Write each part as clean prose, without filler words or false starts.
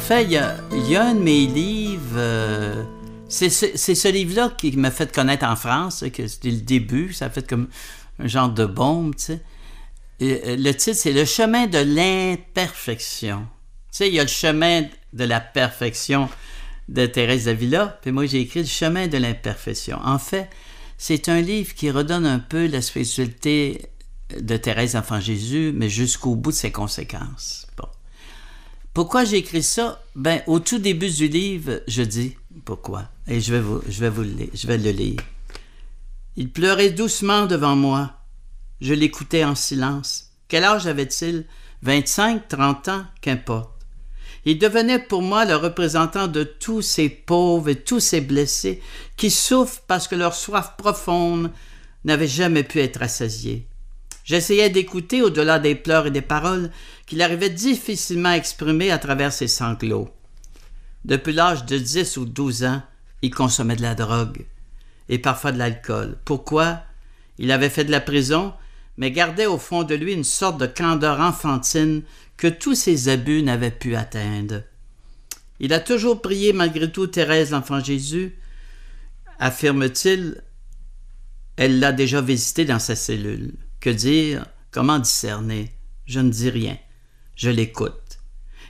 fait, il y a un de mes livres, c'est ce livre-là qui m'a fait connaître en France, que c'était le début, ça a fait comme un genre de bombe, tu sais. Le titre, c'est « Le chemin de l'imperfection ». Tu sais, il y a le chemin de la perfection de Thérèse d'Avila, puis moi j'ai écrit « Le chemin de l'imperfection ». En fait, c'est un livre qui redonne un peu la spiritualité de Thérèse Enfant Jésus, mais jusqu'au bout de ses conséquences. Bon. Pourquoi j'ai écrit ça? Ben, au tout début du livre, je dis pourquoi. Et je vais le lire. Il pleurait doucement devant moi. Je l'écoutais en silence. Quel âge avait-il? 25, 30 ans, qu'importe. Il devenait pour moi le représentant de tous ces pauvres et tous ces blessés qui souffrent parce que leur soif profonde n'avait jamais pu être rassasiée. J'essayais d'écouter au-delà des pleurs et des paroles qu'il arrivait difficilement à exprimer à travers ses sanglots. Depuis l'âge de 10 ou 12 ans, il consommait de la drogue et parfois de l'alcool. Pourquoi? Il avait fait de la prison, mais gardait au fond de lui une sorte de candeur enfantine que tous ses abus n'avaient pu atteindre. Il a toujours prié malgré tout Thérèse l'Enfant Jésus, affirme-t-il. Elle l'a déjà visité dans sa cellule. Que dire? Comment discerner? Je ne dis rien. Je l'écoute.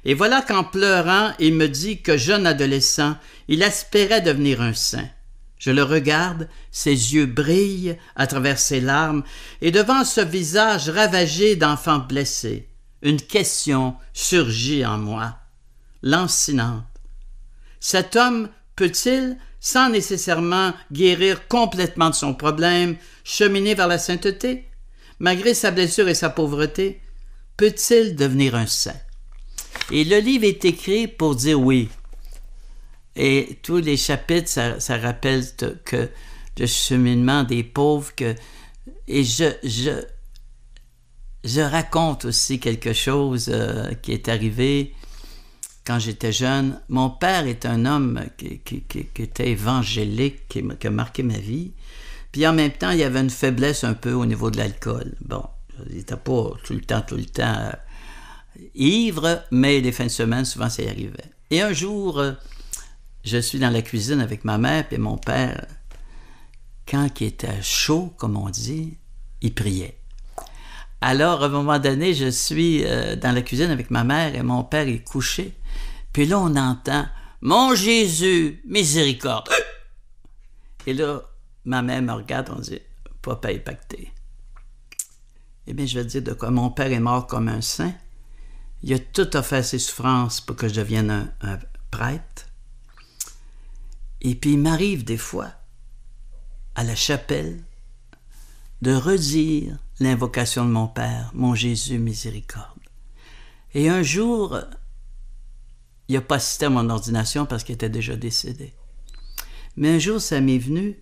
Et voilà qu'en pleurant, il me dit que jeune adolescent, il aspirait devenir un saint. Je le regarde, ses yeux brillent à travers ses larmes, et devant ce visage ravagé d'enfants blessés, une question surgit en moi, lancinante. Cet homme peut-il, sans nécessairement guérir complètement de son problème, cheminer vers la sainteté? Malgré sa blessure et sa pauvreté, peut-il devenir un saint? Et le livre est écrit pour dire oui. Et tous les chapitres, ça rappelle que le cheminement des pauvres, et je raconte aussi quelque chose qui est arrivé quand j'étais jeune. Mon père est un homme qui était évangélique, qui a marqué ma vie. Puis en même temps, il y avait une faiblesse un peu au niveau de l'alcool. Bon, il n'était pas tout le temps ivre, mais les fins de semaine, souvent, ça y arrivait. Et un jour, je suis dans la cuisine avec ma mère et mon père. Quand il était chaud, comme on dit, il priait. Alors, à un moment donné, je suis dans la cuisine avec ma mère et mon père est couché. Puis là, on entend « Mon Jésus, miséricorde! » Et là, ma mère me regarde, on dit « Papa est pacté. » Eh bien, je vais te dire de quoi. Mon père est mort comme un saint. Il a tout offert ses souffrances pour que je devienne un prêtre. Et puis, il m'arrive des fois, à la chapelle, de redire l'invocation de mon Père, « Mon Jésus, miséricorde. » Et un jour, il n'a pas assisté à mon ordination parce qu'il était déjà décédé. Mais un jour, ça m'est venu,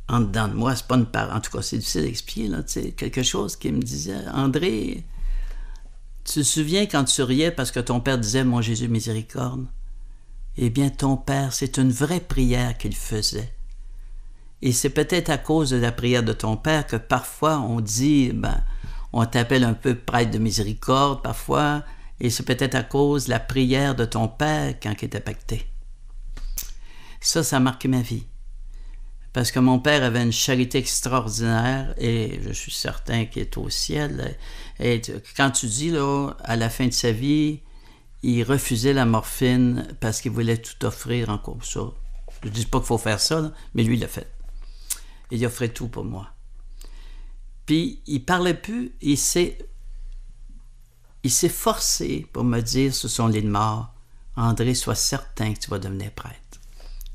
en dedans de moi, c'est pas une parole, en tout cas, c'est difficile d'expliquer, là, quelque chose qui me disait, « André, tu te souviens quand tu riais parce que ton Père disait, « Mon Jésus, miséricorde. » Eh bien, ton Père, c'est une vraie prière qu'il faisait. Et c'est peut-être à cause de la prière de ton Père que parfois on dit, on t'appelle un peu prêtre de miséricorde parfois, et c'est peut-être à cause de la prière de ton Père quand il était pacté. Ça a marqué ma vie. Parce que mon Père avait une charité extraordinaire, et je suis certain qu'il est au ciel. Et quand tu dis, là, à la fin de sa vie, il refusait la morphine parce qu'il voulait tout offrir en cours. Ça. Je ne dis pas qu'il faut faire ça, là, mais lui, il l'a fait. Il offrait tout pour moi. Puis, il ne parlait plus, il s'est forcé pour me dire sur son lit de mort, « André, sois certain que tu vas devenir prêtre. »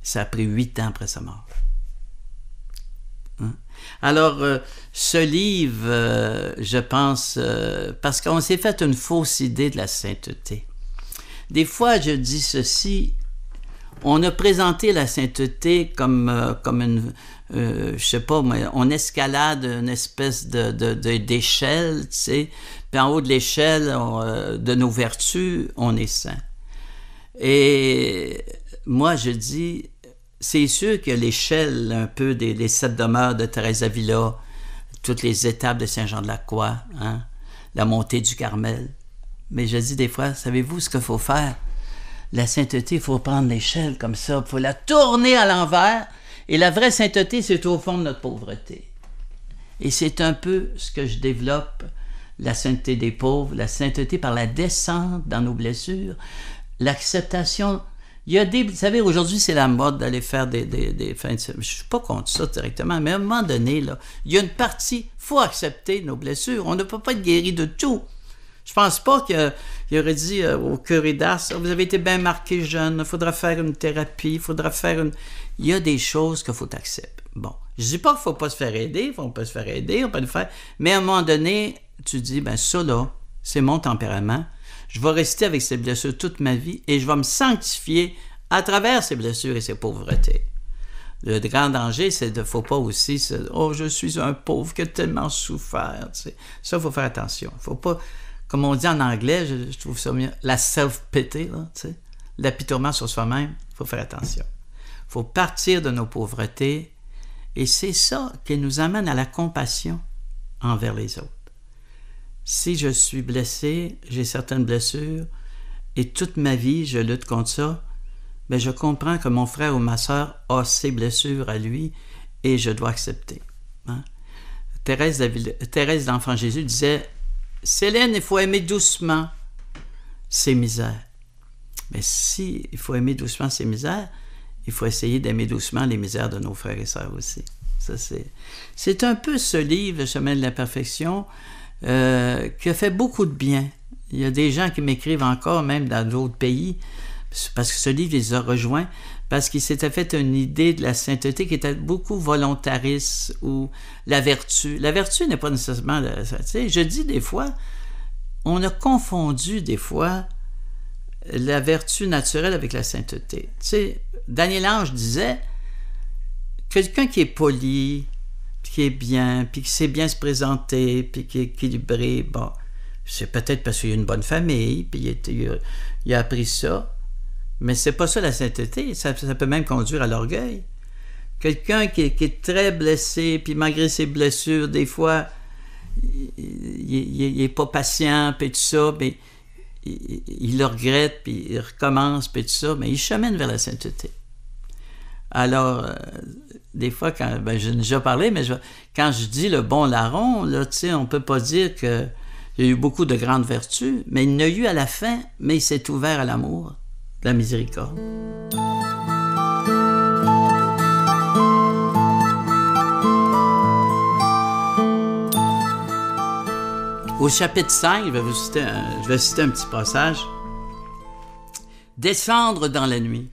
Ça a pris 8 ans après sa mort. Hein? Alors, ce livre, je pense, parce qu'on s'est fait une fausse idée de la sainteté. Des fois, je dis ceci, on a présenté la sainteté comme une, je sais pas, mais on escalade une espèce d'échelle, tu sais, puis en haut de l'échelle de nos vertus, on est saint. Et moi, je dis, c'est sûr que l'échelle un peu des 7 demeures de Thérèse d'Avila, toutes les étapes de Saint-Jean-de-la-Croix, hein, la montée du Carmel. Mais je dis des fois, savez-vous ce qu'il faut faire? La sainteté, il faut prendre l'échelle comme ça, il faut la tourner à l'envers. Et la vraie sainteté, c'est au fond de notre pauvreté. Et c'est un peu ce que je développe, la sainteté des pauvres, la sainteté par la descente dans nos blessures, l'acceptation. Il y a des, vous savez, aujourd'hui, c'est la mode d'aller faire des fins de semaine. Je ne suis pas contre ça directement, mais à un moment donné, là, il y a une partie, il faut accepter nos blessures. On ne peut pas être guéri de tout. Je pense pas qu'il aurait dit au curé d'Ars, vous avez été bien marqué jeune, il faudra faire une thérapie, il faudra faire une... Il y a des choses qu'il faut accepter. Bon, je dis pas qu'il faut pas se faire aider, on peut se faire aider, on peut le faire, mais à un moment donné, tu dis, ben ça là, c'est mon tempérament, je vais rester avec ces blessures toute ma vie et je vais me sanctifier à travers ces blessures et ces pauvretés. Le grand danger, c'est de faut pas aussi oh, je suis un pauvre qui a tellement souffert. Tu sais. Ça, il faut faire attention. Faut pas, comme on dit en anglais, je trouve ça mieux, la self-pity, là, tu sais, l'apitoiement sur soi-même, il faut faire attention. Il faut partir de nos pauvretés et c'est ça qui nous amène à la compassion envers les autres. Si je suis blessé, j'ai certaines blessures et toute ma vie, je lutte contre ça, mais je comprends que mon frère ou ma sœur a ses blessures à lui et je dois accepter. Hein? Thérèse d'Enfant Jésus disait « Célène, il faut aimer doucement ses misères. » Mais si il faut aimer doucement ses misères, il faut essayer d'aimer doucement les misères de nos frères et sœurs aussi. Ça, c'est un peu ce livre, Le chemin de la perfection, qui a fait beaucoup de bien. Il y a des gens qui m'écrivent encore, même dans d'autres pays, parce que ce livre les a rejoints, parce qu'il s'était fait une idée de la sainteté qui était beaucoup volontariste, ou la vertu. La vertu n'est pas nécessairement... Tu sais, je dis des fois, on a confondu des fois la vertu naturelle avec la sainteté. Tu sais, Daniel Ange disait, quelqu'un qui est poli, puis qui est bien, puis qui sait bien se présenter, puis qui est équilibré, bon, c'est peut-être parce qu'il a une bonne famille, puis il a appris ça, mais c'est pas ça la sainteté, ça peut même conduire à l'orgueil. Quelqu'un qui est très blessé, puis malgré ses blessures, des fois, il est pas patient, puis tout ça, mais il le regrette, puis il recommence, puis tout ça, mais il chemine vers la sainteté. Alors, des fois, j'en ai déjà parlé, mais quand je dis le bon larron, là, tu sais, on peut pas dire qu'il y a eu beaucoup de grandes vertus, mais il n'a eu à la fin, mais il s'est ouvert à l'amour, la miséricorde. Au chapitre 5, je vais citer un petit passage. « Descendre dans la nuit.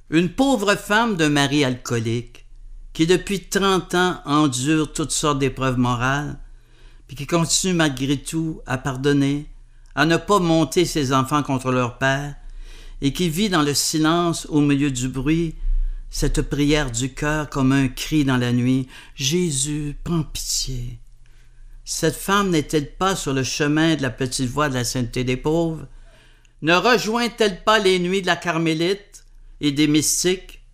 Une pauvre femme d'un mari alcoolique qui depuis 30 ans endure toutes sortes d'épreuves morales, puis qui continue malgré tout à pardonner, à ne pas monter ses enfants contre leur père, et qui vit dans le silence au milieu du bruit, cette prière du cœur comme un cri dans la nuit, « Jésus, prends pitié !» Cette femme n'est-elle pas sur le chemin de la petite voie de la sainteté des pauvres? Ne rejoint-elle pas les nuits de la carmélite et des mystiques?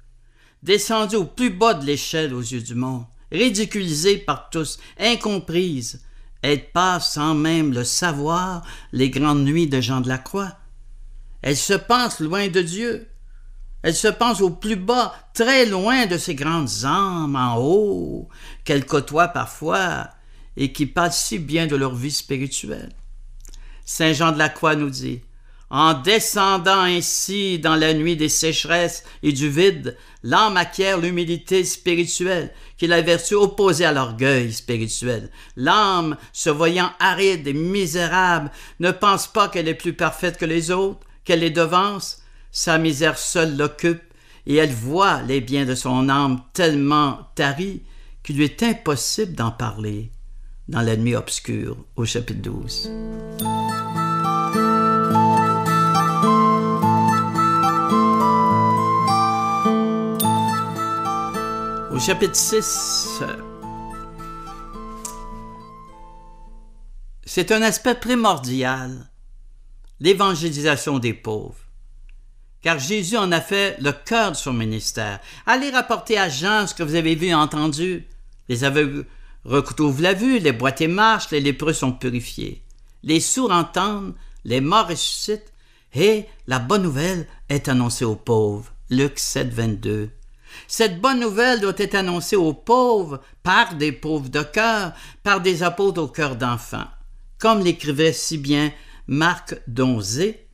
Descendue au plus bas de l'échelle aux yeux du monde, ridiculisée par tous, incomprise, elle passe sans même le savoir les grandes nuits de Jean de la Croix. Elle se pense loin de Dieu. Elle se pense au plus bas, très loin de ces grandes âmes en haut, qu'elle côtoie parfois et qui parlent si bien de leur vie spirituelle. Saint Jean de la Croix nous dit « En descendant ainsi dans la nuit des sécheresses et du vide, l'âme acquiert l'humilité spirituelle, qui est la vertu opposée à l'orgueil spirituel. L'âme, se voyant aride et misérable, ne pense pas qu'elle est plus parfaite que les autres, qu'elle les devance. Sa misère seule l'occupe, et elle voit les biens de son âme tellement taris qu'il lui est impossible d'en parler. » Dans la nuit obscure, au chapitre 12. Au chapitre 6, c'est un aspect primordial, l'évangélisation des pauvres. Car Jésus en a fait le cœur de son ministère. Allez rapporter à Jean ce que vous avez vu et entendu. Les aveugles recouvrent la vue, les boiteux marchent, les lépreux sont purifiés. Les sourds entendent, les morts ressuscitent, Et la bonne nouvelle est annoncée aux pauvres. Luc 7, 22. Cette bonne nouvelle doit être annoncée aux pauvres par des pauvres de cœur, par des apôtres au cœur d'enfants. Comme l'écrivait si bien Marc Donzé,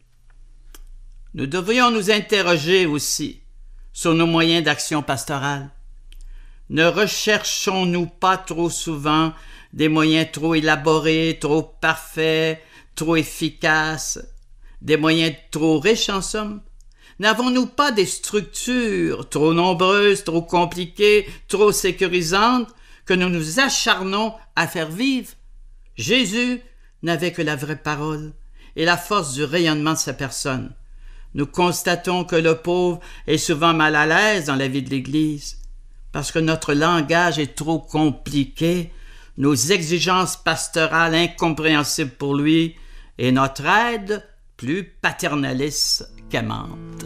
nous devrions nous interroger aussi sur nos moyens d'action pastorale. Ne recherchons-nous pas trop souvent des moyens trop élaborés, trop parfaits, trop efficaces, des moyens trop riches en somme? N'avons-nous pas des structures trop nombreuses, trop compliquées, trop sécurisantes que nous nous acharnons à faire vivre? Jésus n'avait que la vraie parole et la force du rayonnement de sa personne. Nous constatons que le pauvre est souvent mal à l'aise dans la vie de l'Église parce que notre langage est trop compliqué, nos exigences pastorales incompréhensibles pour lui et notre aide plus paternaliste qu'aimante.